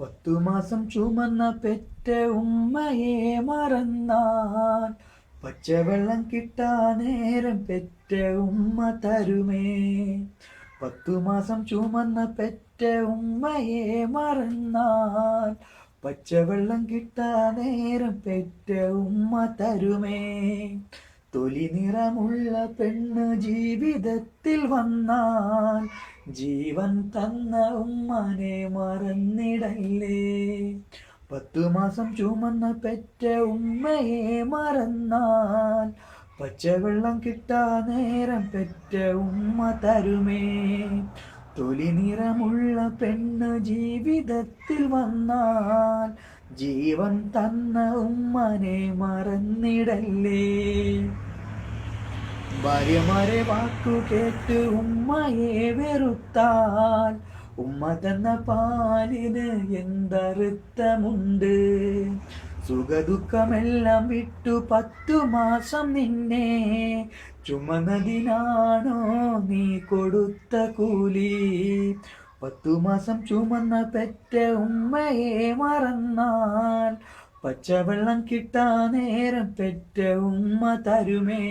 10 മാസം ചുമന്ന പെറ്റ ഉമ്മയെ മറന്നാൽ പച്ചവെള്ളം കിട്ടാൻ നേരം പെറ്റ ഉമ്മ തരുമേ. 10 മാസം ചുമന്ന പെറ്റ ഉമ്മയെ മറന്നാൽ പച്ചവെള്ളം കിട്ടാൻ നേരം പെറ്റ ഉമ്മ തരുമേ. തൊലി നിറമുള്ള പെണ്ണ് ജീവിതത്തിൽ വന്നാൽ ജീവൻ തന്ന ഉമ്മനെ മറന്നിടല്ലേ. 10 മാസം ചുമന്ന പെറ്റ ഉമ്മയെ മറന്നാൽ പച്ചവെള്ളം കിട്ടാൻ നേരം പെറ്റ ഉമ്മ തരുമേ. തൊലി നിറമുള്ള പെണ്ണ് ജീവിതത്തിൽ വന്നാൽ ജീവൻ തന്ന ഉമ്മനെ മറന്നിടല്ലേ. ഭാര്യമാരെ വാക്കു കേട്ട് ഉമ്മയെ വെറുത്താൽ ഉമ്മ തന്ന പാലിന് എന്തർത്ഥമുണ്ട്. സുഖദുഃഖമെല്ലാം വിട്ടു 10 മാസം നിന്നെ ചുമന്നതിനാണോ നീ കൊടുത്ത കൂലി. 10 മാസം ചുമന്ന പെറ്റ ഉമ്മയെ മറന്നാൽ പച്ചവെള്ളം കിട്ടാൻ നേരം പെറ്റ ഉമ്മ തരുമേ.